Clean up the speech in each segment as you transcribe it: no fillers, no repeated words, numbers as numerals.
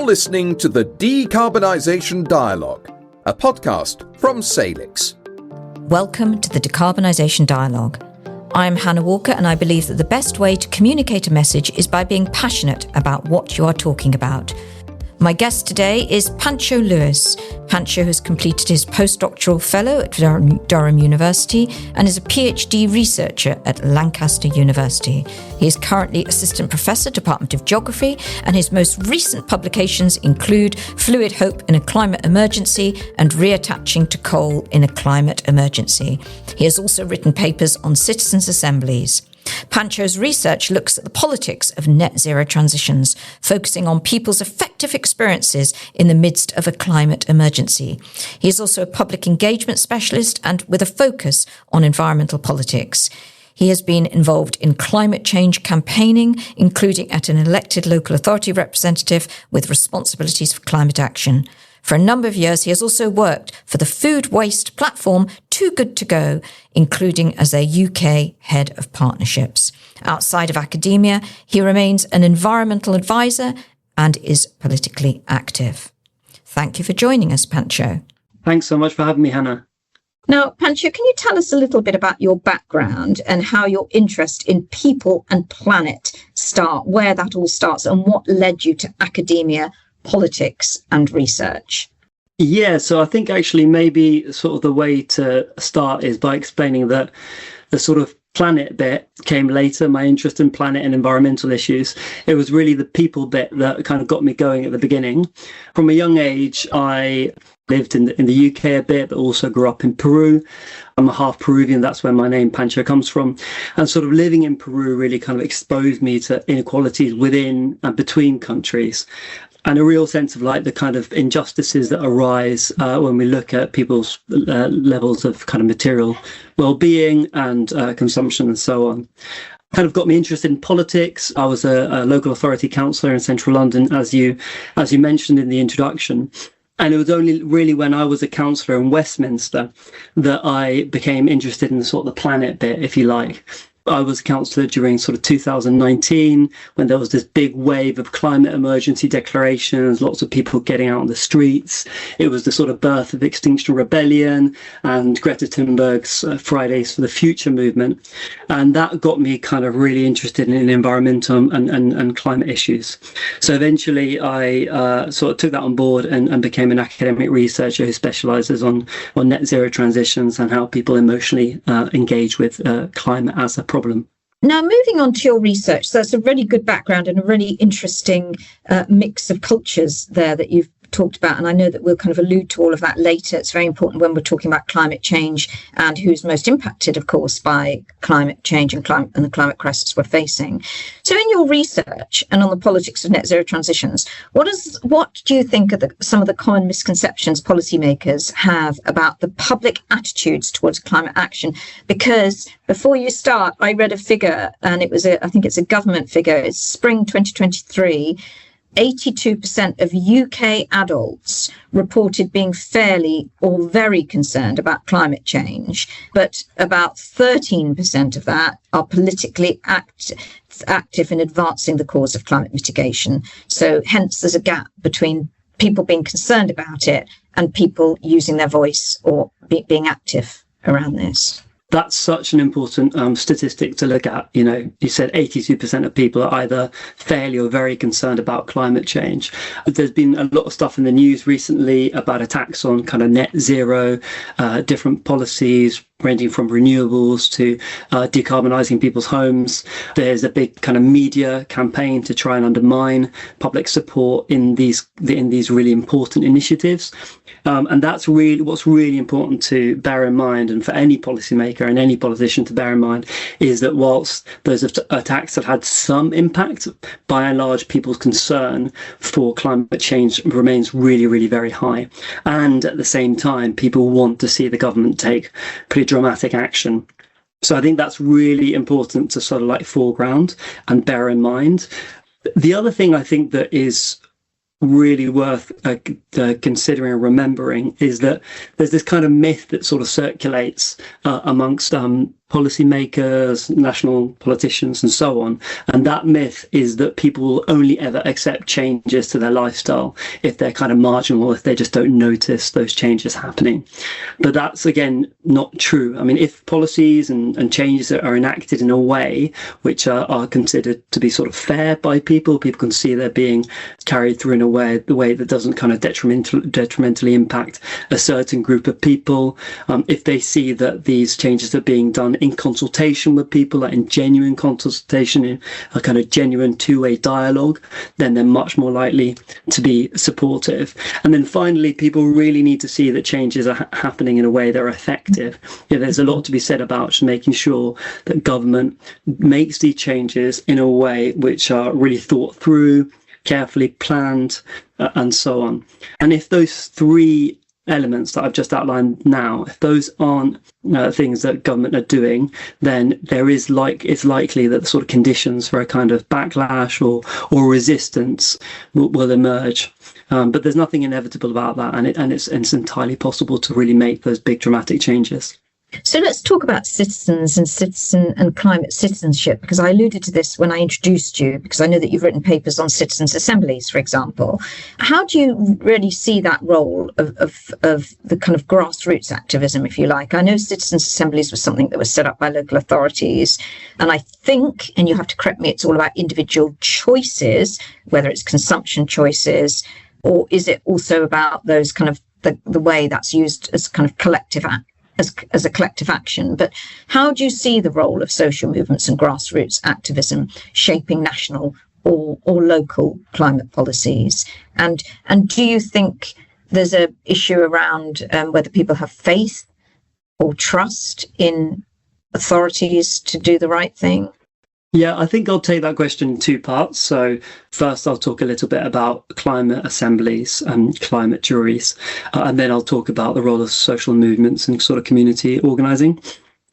listening to the Decarbonisation Dialogue, a podcast from Salix. Welcome to the Decarbonisation Dialogue. I'm Hannah Walker, and I believe that the best way to communicate a message is by being passionate about what you are talking about. My guest today is Pancho Lewis. Pancho has completed his Postdoctoral Fellow at Durham University and is a PhD researcher at Lancaster University. He is currently Assistant Professor, Department of Geography, and his most recent publications include Fluid Hope in a Climate Emergency and Reattaching to Coal in a Climate Emergency. He has also written papers on citizens' assemblies. Pancho's research looks at the politics of net zero transitions, focusing on people's affective experiences in the midst of a climate emergency. He is also a public engagement specialist and with a focus on environmental politics. He has been involved in climate change campaigning, including at an elected local authority representative with responsibilities for climate action. For a number of years, he has also worked for the food waste platform Too Good To Go, including as their UK head of partnerships. Outside of academia, he remains an environmental advisor and is politically active. Thank you for joining us, Pancho. Thanks so much for having me, Hannah. Now, Pancho, can you tell us a little bit about your background and how your interest in people and planet where that all starts, and what led you to academia, politics and research? Yeah, so I think actually maybe sort of the way to start is by explaining that the sort of planet bit came later, my interest in planet and environmental issues. It was really the people bit that kind of got me going at the beginning. From a young age, I lived in the UK a bit, but also grew up in Peru. I'm a half Peruvian, that's where my name Pancho comes from. And sort of living in Peru really kind of exposed me to inequalities within and between countries. And a real sense of like the kind of injustices that arise when we look at people's levels of kind of material well-being and consumption and so on. Kind of got me interested in politics. I was a local authority councillor in central London, as you mentioned in the introduction. And it was only really when I was a councillor in Westminster that I became interested in the sort of the planet bit, if you like. I was a councillor during sort of 2019 when there was this big wave of climate emergency declarations, lots of people getting out on the streets. It was the sort of birth of Extinction Rebellion and Greta Thunberg's Fridays for the Future movement. And that got me kind of really interested in environmental and climate issues. So eventually I sort of took that on board and became an academic researcher who specialises on net zero transitions and how people emotionally engage with climate as a problem. Now, moving on to your research, so that's a really good background and a really interesting mix of cultures there that you've talked about. And I know that we'll kind of allude to all of that later. It's very important when we're talking about climate change and who's most impacted, of course, by climate change and the climate crisis we're facing. So in your research and on the politics of net zero transitions, what do you think are some of the common misconceptions policymakers have about the public attitudes towards climate action? Because before you start, I read a figure, and I think it's a government figure. It's spring 2023. 82% of UK adults reported being fairly or very concerned about climate change, but about 13% of that are politically active in advancing the cause of climate mitigation. So hence there's a gap between people being concerned about it and people using their voice or being active around this. That's such an important statistic to look at. You know, you said 82% of people are either fairly or very concerned about climate change. There's been a lot of stuff in the news recently about attacks on kind of net zero, different policies ranging from renewables to decarbonising people's homes. There's a big kind of media campaign to try and undermine public support in these really important initiatives. And that's really what's really important to bear in mind, and for any policymaker and any politician to bear in mind, is that whilst those attacks have had some impact, by and large, people's concern for climate change remains really, really very high. And at the same time, people want to see the government take pretty dramatic action. So I think that's really important to sort of like foreground and bear in mind. The other thing I think that is really worth considering and remembering is that there's this kind of myth that sort of circulates amongst policymakers, national politicians, and so on. And that myth is that people will only ever accept changes to their lifestyle if they're kind of marginal, if they just don't notice those changes happening. But that's, again, not true. I mean, if policies and changes are enacted in a way which are considered to be sort of fair by people can see they're being carried through in the way that doesn't kind of detrimentally impact a certain group of people. If they see that these changes are being done in consultation with people, like in genuine consultation, in a kind of genuine two-way dialogue, then they're much more likely to be supportive. And then finally, people really need to see that changes are happening in a way that are effective. There's a lot to be said about just making sure that government makes these changes in a way which are really thought through, carefully planned, and so on. And if those three elements that I've just outlined now, if those aren't things that government are doing, then it's likely that the sort of conditions for a kind of backlash or resistance will emerge. But there's nothing inevitable about that, and it's entirely possible to really make those big dramatic changes. So let's talk about citizens and climate citizenship, because I alluded to this when I introduced you, because I know that you've written papers on citizens' assemblies, for example. How do you really see that role of the kind of grassroots activism, if you like? I know citizens' assemblies was something that was set up by local authorities, and I think, and you have to correct me, it's all about individual choices, whether it's consumption choices, or is it also about those kind of the way that's used as kind of collective as a collective action? But how do you see the role of social movements and grassroots activism shaping national or local climate policies? And do you think there's an issue around whether people have faith or trust in authorities to do the right thing? Yeah, I think I'll take that question in two parts. So first, I'll talk a little bit about climate assemblies and climate juries, and then I'll talk about the role of social movements and sort of community organising.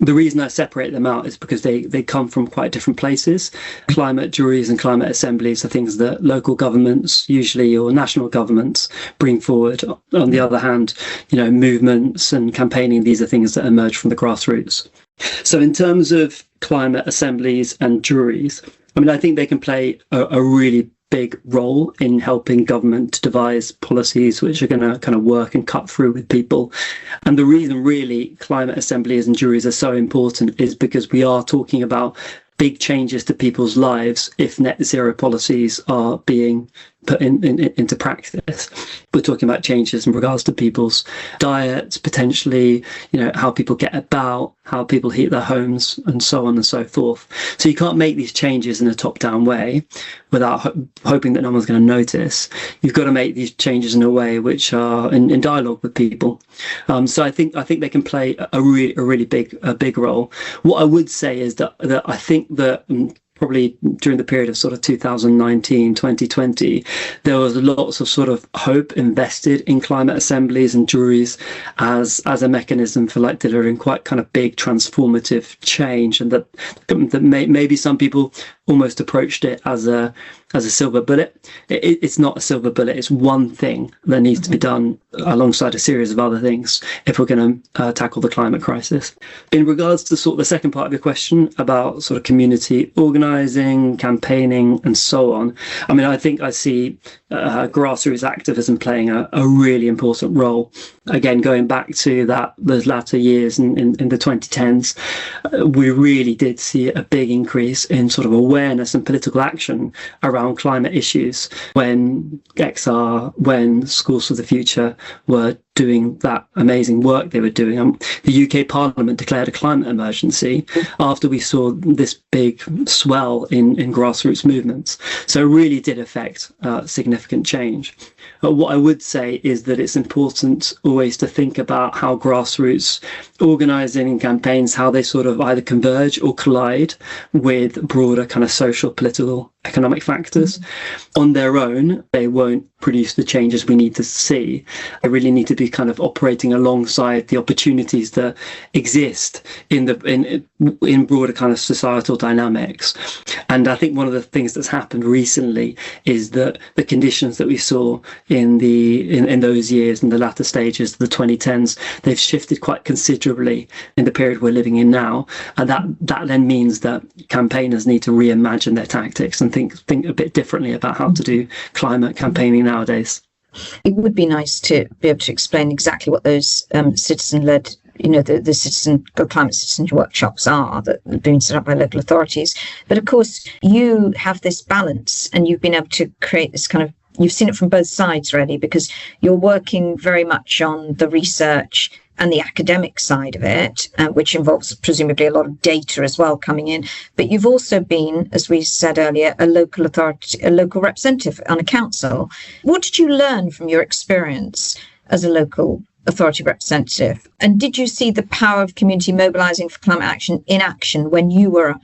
The reason I separate them out is because they come from quite different places. Climate juries and climate assemblies are things that local governments, usually, or national governments, bring forward. On the other hand, movements and campaigning, these are things that emerge from the grassroots. So in terms of climate assemblies and juries, I think they can play a really big role in helping government to devise policies which are going to kind of work and cut through with people. And the reason really climate assemblies and juries are so important is because we are talking about big changes to people's lives if net zero policies are being put into practice. We're talking about changes in regards to people's diets, potentially, how people get about, how people heat their homes, and so on and so forth. So you can't make these changes in a top-down way without hoping that no one's going to notice. You've got to make these changes in a way which are in dialogue with people. So I think they can play a really big role. What I would say is that I think that probably during the period of sort of 2019, 2020, there was lots of sort of hope invested in climate assemblies and juries as a mechanism for delivering quite kind of big transformative change, and that maybe some people almost approached it as a silver bullet. It's not a silver bullet. It's one thing that needs to be done alongside a series of other things if we're going to tackle the climate crisis. In regards to sort of the second part of your question about sort of community organising, campaigning, and so on, I think I see grassroots activism playing a really important role. Again, going back to those latter years in the 2010s, we really did see a big increase in sort of awareness and political action around climate issues when XR, when Schools for the Future were doing that amazing work they were doing. The UK Parliament declared a climate emergency after we saw this big swell in grassroots movements. So it really did affect significant change. What I would say is that it's important always to think about how grassroots organising and campaigns, how they sort of either converge or collide with broader kind of social political economic factors. On their own, they won't produce the changes we need to see. They really need to be kind of operating alongside the opportunities that exist in broader kind of societal dynamics. And I think one of the things that's happened recently is that the conditions that we saw in those years, in the latter stages of the 2010s, they've shifted quite considerably in the period we're living in now. And that then means that campaigners need to reimagine their tactics and think a bit differently about how to do climate campaigning nowadays. It would be nice to be able to explain exactly what those citizen-led, the climate citizen workshops are that have been set up by local authorities. But of course, you have this balance, and you've been able to create this kind of, you've seen it from both sides really, because you're working very much on the research and the academic side of it, which involves presumably a lot of data as well coming in. But you've also been, as we said earlier, a local authority, a local representative on a council. What did you learn from your experience as a local authority representative? And did you see the power of community mobilising for climate action in action when you were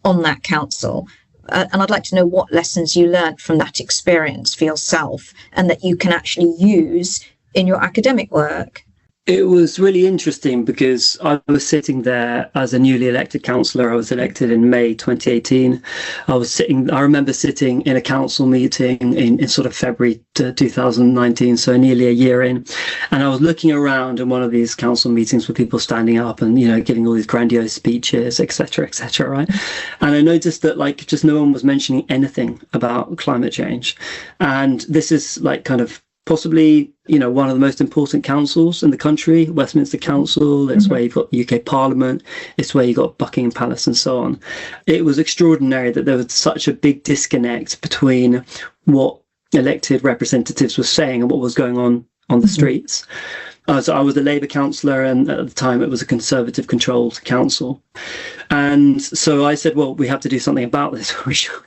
on that council? And I'd like to know what lessons you learned from that experience for yourself and that you can actually use in your academic work. It was really interesting because I was sitting there as a newly elected councillor. I was elected in May 2018. I remember sitting in a council meeting in sort of February 2019, so nearly a year in. And I was looking around in one of these council meetings with people standing up and, giving all these grandiose speeches, etc., right? And I noticed that just no one was mentioning anything about climate change. And this is kind of possibly, one of the most important councils in the country, Westminster Council. It's where you've got UK Parliament. It's where you've got Buckingham Palace and so on. It was extraordinary that there was such a big disconnect between what elected representatives were saying and what was going on the streets. So I was a Labour councillor, and at the time it was a Conservative-controlled council. And so I said, well, we have to do something about this.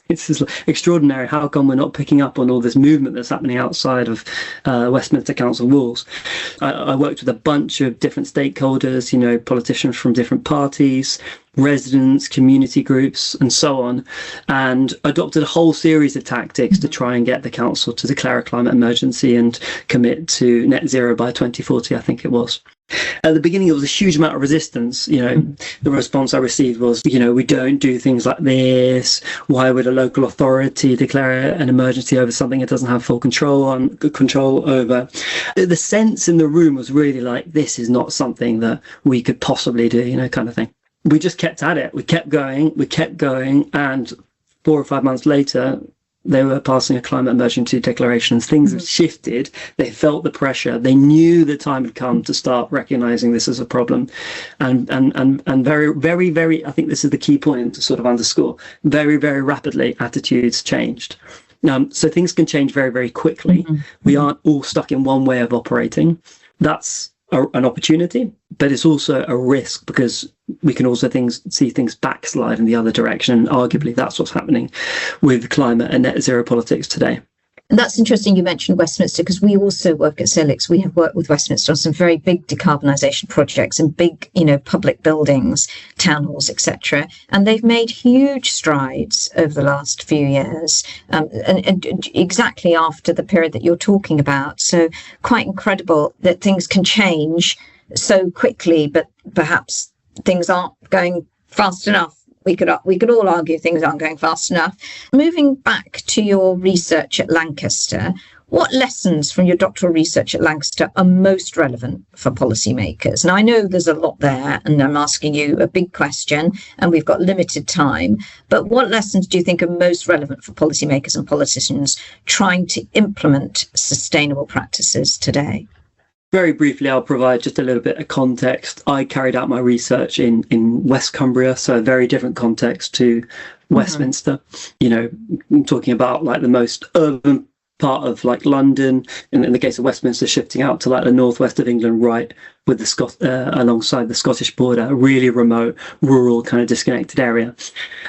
This is extraordinary. How come we're not picking up on all this movement that's happening outside of Westminster Council walls? I worked with a bunch of different stakeholders, politicians from different parties, residents, community groups, and so on, and adopted a whole series of tactics to try and get the council to declare a climate emergency and commit to net zero by 2040, I think it was. At the beginning, there was a huge amount of resistance. The response I received was, we don't do things like this. Why would a local authority declare an emergency over something it doesn't have full control over? The sense in the room was really like, this is not something that we could possibly do, kind of thing. We just kept at it. We kept going, and 4 or 5 months later, they were passing a climate emergency declaration. Things have shifted. They felt the pressure. They knew the time had come to start recognizing this as a problem. And very, very, very, I think this is the key point to sort of underscore, very, very rapidly attitudes changed. So things can change very, very quickly. We aren't all stuck in one way of operating. That's an opportunity, but it's also a risk because we can also see things backslide in the other direction. And arguably, that's what's happening with climate and net zero politics today. And that's interesting you mentioned Westminster, because we also work at Salix. We have worked with Westminster on some very big decarbonisation projects and big, public buildings, town halls, etc. And they've made huge strides over the last few years, and exactly after the period that you're talking about. So quite incredible that things can change so quickly, but perhaps things aren't going fast enough. We could all argue things aren't going fast enough. Moving back to your research at Lancaster, what lessons from your doctoral research at Lancaster are most relevant for policymakers? And I know there's a lot there, and I'm asking you a big question, and we've got limited time. But what lessons do you think are most relevant for policymakers and politicians trying to implement sustainable practices today? Very briefly, I'll provide just a little bit of context. I carried out my research in West Cumbria, so a very different context to Westminster. I'm talking about the most urban part of London, in the case of Westminster, shifting out to the northwest of England, right with the alongside the Scottish border, a really remote, rural, kind of disconnected area.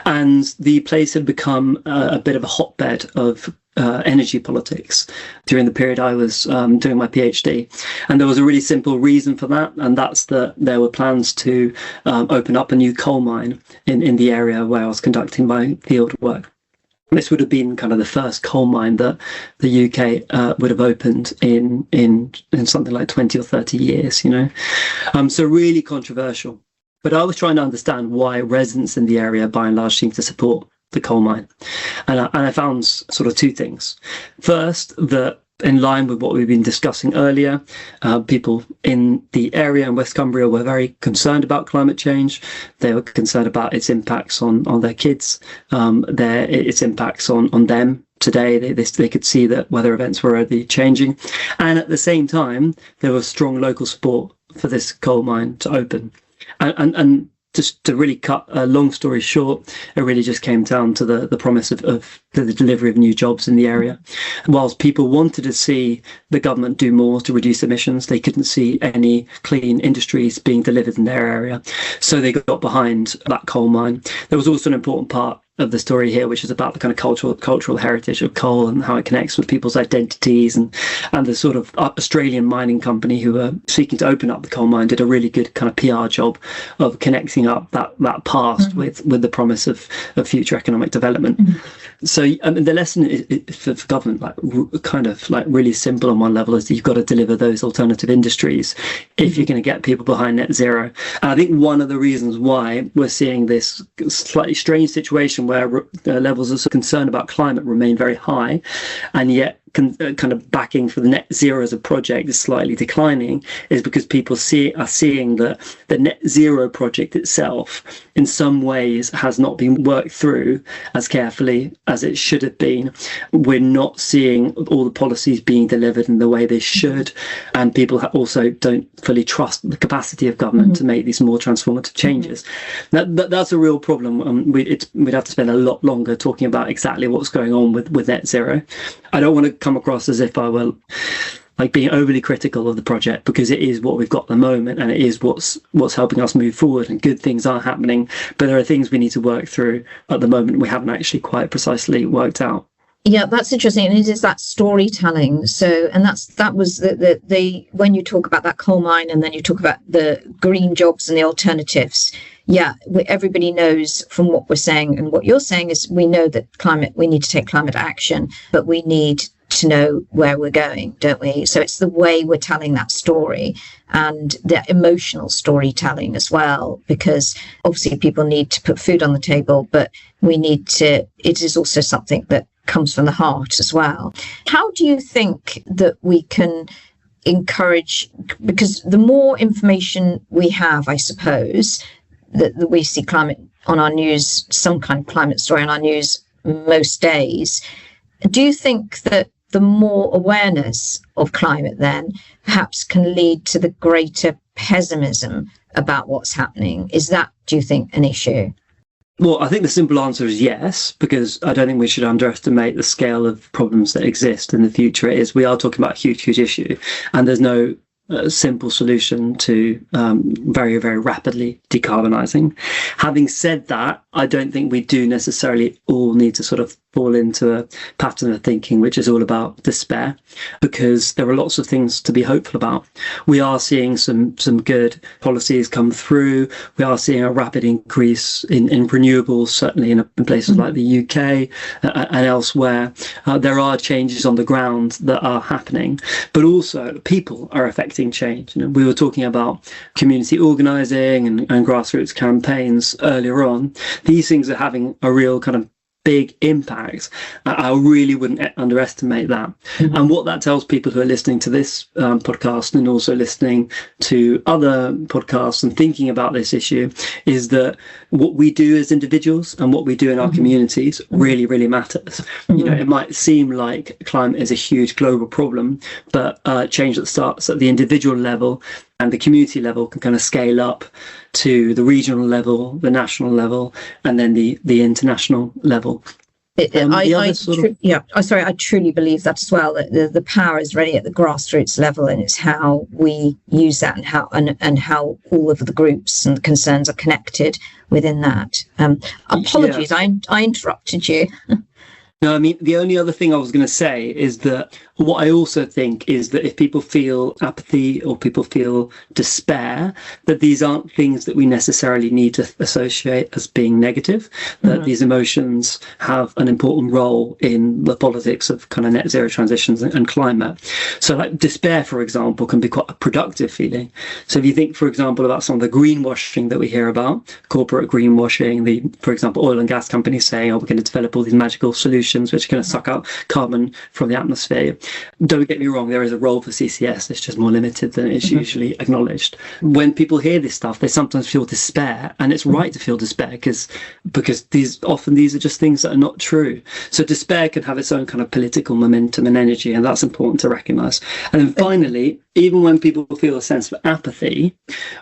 And the place had become a bit of a hotbed of energy politics during the period I was doing my PhD. And there was a really simple reason for that, and that's that there were plans to open up a new coal mine in the area where I was conducting my field work. This would have been kind of the first coal mine that the UK would have opened in something like 20 or 30 years, So really controversial. But I was trying to understand why residents in the area, by and large, seem to support the coal mine. And I found sort of two things. First, that in line with what we've been discussing earlier, people in the area in West Cumbria were very concerned about climate change. They were concerned about its impacts on their kids, its impacts on them. Today, they could see that weather events were already changing. And at the same time, there was strong local support for this coal mine to open. And just to really cut a long story short, it really just came down to the promise of the delivery of new jobs in the area. Whilst people wanted to see the government do more to reduce emissions, they couldn't see any clean industries being delivered in their area. So they got behind that coal mine. There was also an important part of the story here, which is about the kind of cultural heritage of coal and how it connects with people's identities, and the sort of Australian mining company who were seeking to open up the coal mine did a really good kind of PR job of connecting up that past with the promise of future economic development. So the lesson is for government, kind of really simple on one level, is that you've got to deliver those alternative industries if you're going to get people behind net zero. And I think one of the reasons why we're seeing this slightly strange situation where levels of concern about climate remain very high, and yet kind of backing for the net zero as a project is slightly declining, is because people are seeing that the net zero project itself in some ways has not been worked through as carefully as it should have been. We're not seeing all the policies being delivered in the way they should, and people also don't fully trust the capacity of government to make these more transformative changes. That's a real problem. We'd have to spend a lot longer talking about exactly what's going on with net zero. I don't want to come across as if I were being overly critical of the project, because it is what we've got at the moment, and it is what's helping us move forward, and good things are happening, but there are things we need to work through at the moment we haven't actually quite precisely worked out. Yeah, that's interesting. And it is that storytelling. So, and that was the when you talk about that coal mine, and then you talk about the green jobs and the alternatives. Yeah, everybody knows from what we're saying, and what you're saying is we know that we need to take climate action, but we need to know where we're going, don't we? So it's the way we're telling that story, and the emotional storytelling as well, because obviously people need to put food on the table, but it is also something that comes from the heart as well. How do you think that we can encourage, because the more information we have, I suppose, that we see climate on our news, some kind of climate story on our news most days, do you think that the more awareness of climate then perhaps can lead to the greater pessimism about what's happening? Is that, do you think, an issue? Well, I think the simple answer is yes, because I don't think we should underestimate the scale of problems that exist in the future. We are talking about a huge, huge issue, and there's no simple solution to very, very rapidly decarbonising. Having said that, I don't think we do necessarily all need to sort of fall into a pattern of thinking which is all about despair, because there are lots of things to be hopeful about. We are seeing some good policies come through. We are seeing a rapid increase in renewables, certainly in places like the UK and elsewhere. There are changes on the ground that are happening, but also people are affecting change. We were talking about community organising and grassroots campaigns earlier on. These things are having a real kind of big impact. I really wouldn't underestimate that. And what that tells people who are listening to this podcast, and also listening to other podcasts and thinking about this issue, is that what we do as individuals and what we do in our communities really, really matters. It might seem like climate is a huge global problem, but change that starts at the individual level and the community level can kind of scale up to the regional level, the national level, and then the international level. I truly believe that as well. That the power is really at the grassroots level, and it's how we use that, and how all of the groups and concerns are connected within that. Apologies, I interrupted you. No, I mean, the only other thing I was going to say is that what I also think is that if people feel apathy or people feel despair, that these aren't things that we necessarily need to associate as being negative, that these emotions have an important role in the politics of kind of net zero transitions and climate. So like despair, for example, can be quite a productive feeling. So if you think, for example, about some of the greenwashing that we hear about, corporate greenwashing, for example, oil and gas companies saying, oh, we're going to develop all these magical solutions which are going to suck out carbon from the atmosphere. Don't get me wrong, there is a role for CCS. It's just more limited than it's usually acknowledged. When people hear this stuff, they sometimes feel despair, and it's right to feel despair because these are just things that are not true. So despair can have its own kind of political momentum and energy, and that's important to recognise. And then finally, even when people feel a sense of apathy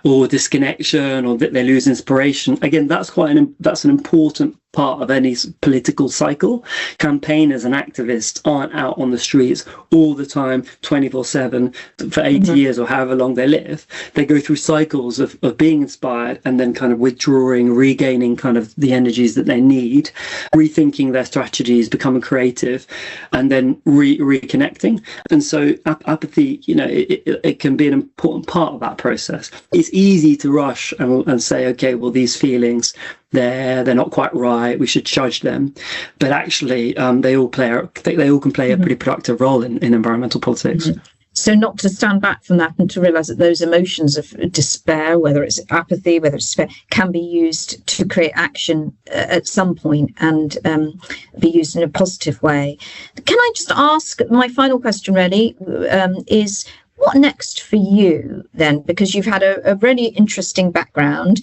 or disconnection or that they lose inspiration, again, that's an important part of any political cycle. Campaigners and activists aren't out on the streets all the time, 24/7 for 80 years or however long they live. They go through cycles of being inspired and then kind of withdrawing, regaining kind of the energies that they need, rethinking their strategies, becoming creative, and then reconnecting. And so apathy, it can be an important part of that process. It's easy to rush and say, okay, well, these feelings, they're not quite right, we should judge them, but actually they all can play a pretty productive role in environmental politics. So not to stand back from that and to realise that those emotions of despair, whether it's apathy, whether it's despair, can be used to create action at some point and be used in a positive way. Can I just ask, my final question really is, what next for you then? Because you've had a really interesting background.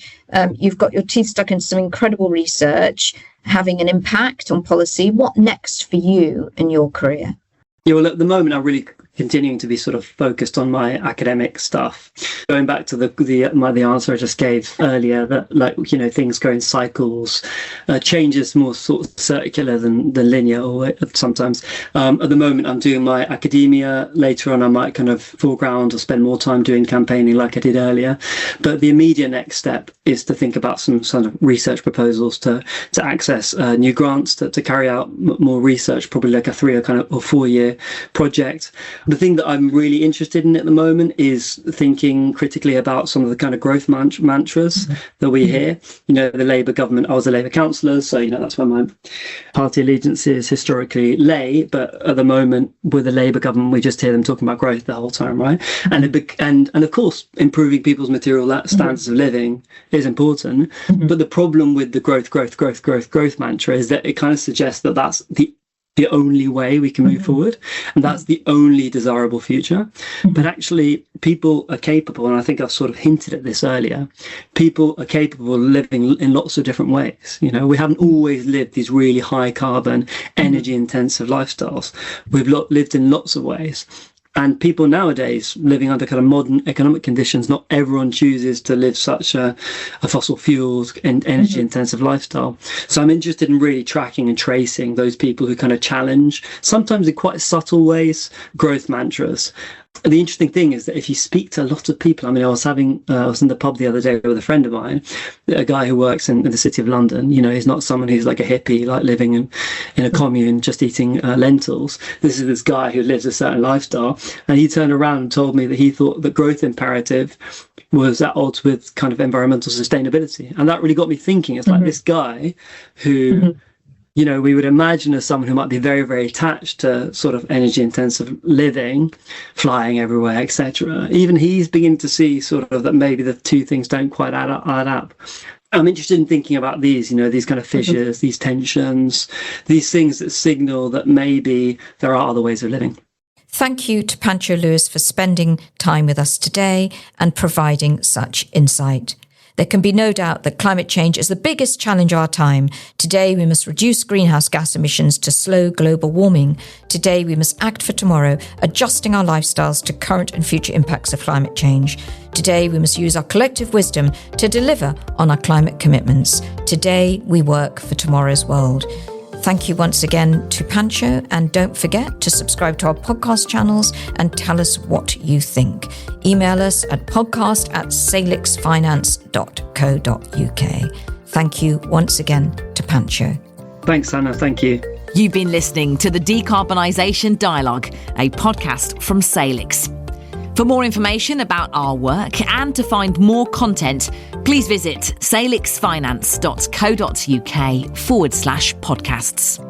You've got your teeth stuck in some incredible research, having an impact on policy. What next for you in your career? Yeah, well, at the moment, I'm really continuing to be sort of focused on my academic stuff. Going back to the answer I just gave earlier, that things go in cycles, change is more sort of circular than linear or sometimes. At the moment, I'm doing my academia. Later on, I might kind of foreground or spend more time doing campaigning like I did earlier. But the immediate next step is to think about some sort of research proposals to access new grants to carry out more research, probably like a 3 or 4 year project. The thing that I'm really interested in at the moment is thinking critically about some of the kind of growth mantras that we hear. The Labour government, I was a Labour councillor, so that's where my party allegiances historically lay. But at the moment, with the Labour government, we just hear them talking about growth the whole time, right? And of course, improving people's material standards of living is important. But the problem with the growth mantra is that it kind of suggests that that's the only way we can move forward, and that's the only desirable future. But actually, people are capable, and I think I've sort of hinted at this earlier, people are capable of living in lots of different ways. We haven't always lived these really high carbon, energy intensive lifestyles. We've lived in lots of ways. And people nowadays living under kind of modern economic conditions, not everyone chooses to live such a fossil fuels and energy intensive lifestyle. So I'm interested in really tracking and tracing those people who kind of challenge, sometimes in quite subtle ways, growth mantras. The interesting thing is that if you speak to a lot of people, I was in the pub the other day with a friend of mine, a guy who works in the city of London. He's not someone who's like a hippie, like living in a commune, just eating lentils. This is this guy who lives a certain lifestyle. And he turned around and told me that he thought the growth imperative was at odds with kind of environmental sustainability. And that really got me thinking. It's like this guy who... we would imagine as someone who might be very, very attached to sort of energy intensive living, flying everywhere, etc. Even he's beginning to see sort of that maybe the two things don't quite add up. I'm interested in thinking about these kind of fissures, these tensions, these things that signal that maybe there are other ways of living. Thank you to Pancho Lewis for spending time with us today and providing such insight. There can be no doubt that climate change is the biggest challenge of our time. Today, we must reduce greenhouse gas emissions to slow global warming. Today, we must act for tomorrow, adjusting our lifestyles to current and future impacts of climate change. Today, we must use our collective wisdom to deliver on our climate commitments. Today, we work for tomorrow's world. Thank you once again to Pancho, and don't forget to subscribe to our podcast channels and tell us what you think. Email us at podcast@salixfinance.co.uk. Thank you once again to Pancho. Thanks, Anna. Thank you. You've been listening to the Decarbonisation Dialogue, a podcast from Salix. For more information about our work and to find more content, please visit salixfinance.co.uk/podcasts.